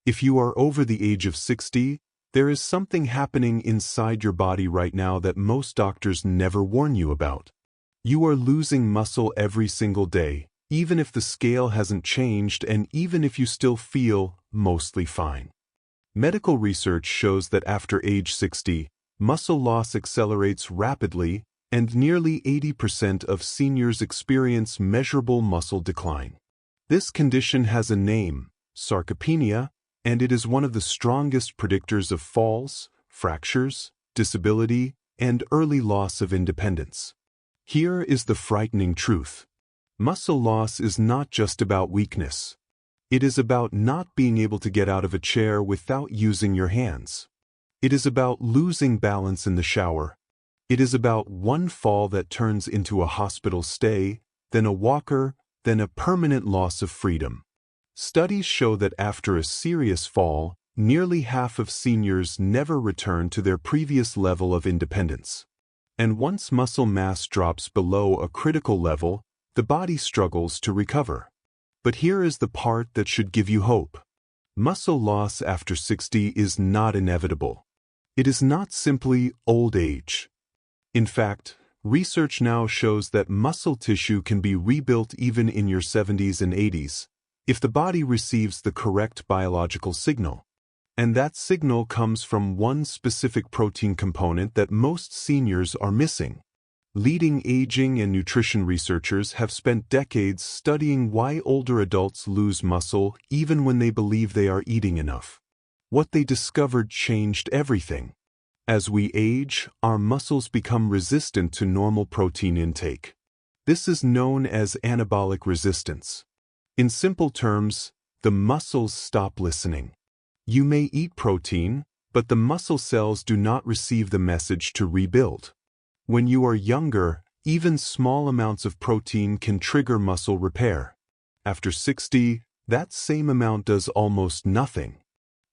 If you are over the age of 60, there is something happening inside your body right now that most doctors never warn you about. You are losing muscle every single day, even if the scale hasn't changed and even if you still feel mostly fine. Medical research shows that after age 60, muscle loss accelerates rapidly, and nearly 80% of seniors experience measurable muscle decline. This condition has a name, sarcopenia, and it is one of the strongest predictors of falls, fractures, disability, and early loss of independence. Here is the frightening truth. Muscle loss is not just about weakness. It is about not being able to get out of a chair without using your hands. It is about losing balance in the shower. It is about one fall that turns into a hospital stay, then a walker, then a permanent loss of freedom. Studies show that after a serious fall, nearly half of seniors never return to their previous level of independence. And once muscle mass drops below a critical level, the body struggles to recover. But here is the part that should give you hope. Muscle loss after 60 is not inevitable. It is not simply old age. In fact, research now shows that muscle tissue can be rebuilt even in your 70s and 80s, if the body receives the correct biological signal. And that signal comes from one specific protein component that most seniors are missing. Leading aging and nutrition researchers have spent decades studying why older adults lose muscle even when they believe they are eating enough. What they discovered changed everything. As we age, our muscles become resistant to normal protein intake. This is known as anabolic resistance. In simple terms, the muscles stop listening. You may eat protein, but the muscle cells do not receive the message to rebuild. When you are younger, even small amounts of protein can trigger muscle repair. After 60, that same amount does almost nothing.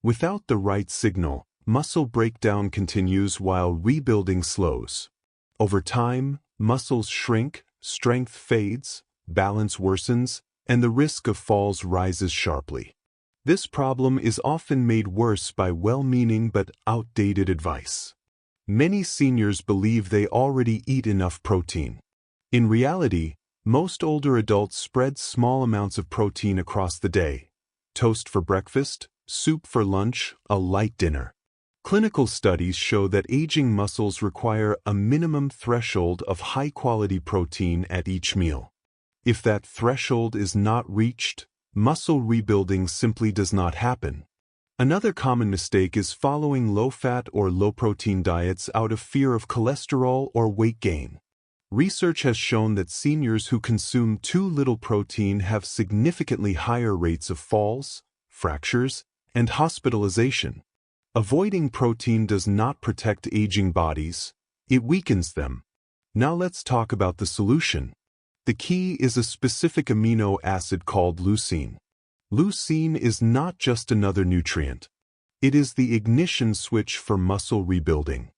Without the right signal, muscle breakdown continues while rebuilding slows. Over time, muscles shrink, strength fades, balance worsens, and the risk of falls rises sharply. This problem is often made worse by well-meaning but outdated advice. Many seniors believe they already eat enough protein. In reality, most older adults spread small amounts of protein across the day. Toast for breakfast, soup for lunch, a light dinner. Clinical studies show that aging muscles require a minimum threshold of high-quality protein at each meal. If that threshold is not reached, muscle rebuilding simply does not happen. Another common mistake is following low-fat or low-protein diets out of fear of cholesterol or weight gain. Research has shown that seniors who consume too little protein have significantly higher rates of falls, fractures, and hospitalization. Avoiding protein does not protect aging bodies, it weakens them. Now let's talk about the solution. The key is a specific amino acid called leucine. Leucine is not just another nutrient. It is the ignition switch for muscle rebuilding.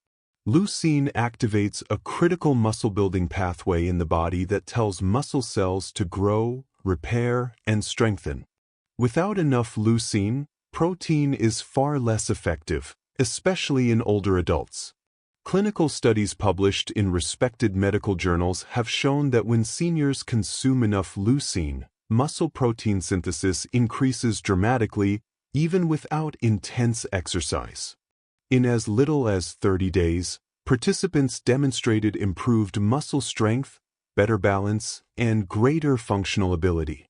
Leucine activates a critical muscle-building pathway in the body that tells muscle cells to grow, repair, and strengthen. Without enough leucine, protein is far less effective, especially in older adults. Clinical studies published in respected medical journals have shown that when seniors consume enough leucine, muscle protein synthesis increases dramatically even without intense exercise. In as little as 30 days, participants demonstrated improved muscle strength, better balance, and greater functional ability.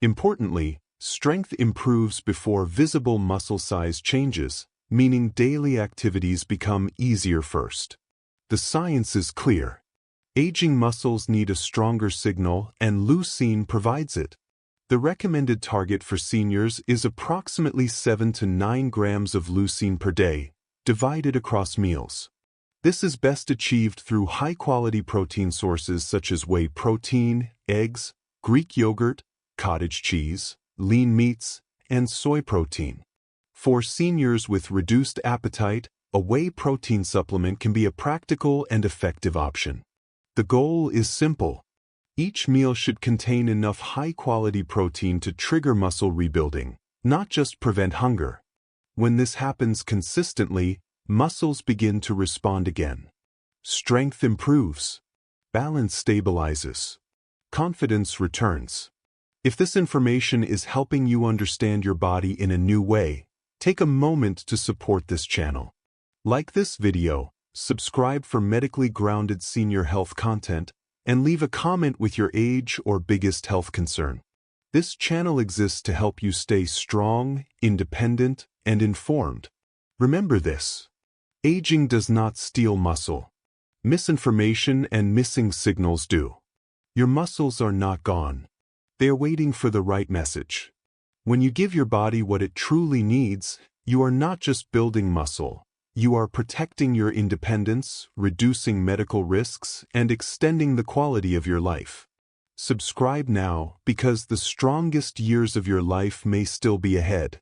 Importantly, strength improves before visible muscle size changes, meaning daily activities become easier first. The science is clear. Aging muscles need a stronger signal, and leucine provides it. The recommended target for seniors is approximately 7 to 9 grams of leucine per day, divided across meals. This is best achieved through high-quality protein sources such as whey protein, eggs, Greek yogurt, cottage cheese, lean meats, and soy protein. For seniors with reduced appetite, a whey protein supplement can be a practical and effective option. The goal is simple. Each meal should contain enough high-quality protein to trigger muscle rebuilding, not just prevent hunger. When this happens consistently, muscles begin to respond again. Strength improves. Balance stabilizes. Confidence returns. If this information is helping you understand your body in a new way, take a moment to support this channel. Like this video, subscribe for medically grounded senior health content, and leave a comment with your age or biggest health concern. This channel exists to help you stay strong, independent, and informed. Remember this: aging does not steal muscle. Misinformation and missing signals do. Your muscles are not gone. They are waiting for the right message. When you give your body what it truly needs, you are not just building muscle. You are protecting your independence, reducing medical risks, and extending the quality of your life. Subscribe now, because the strongest years of your life may still be ahead.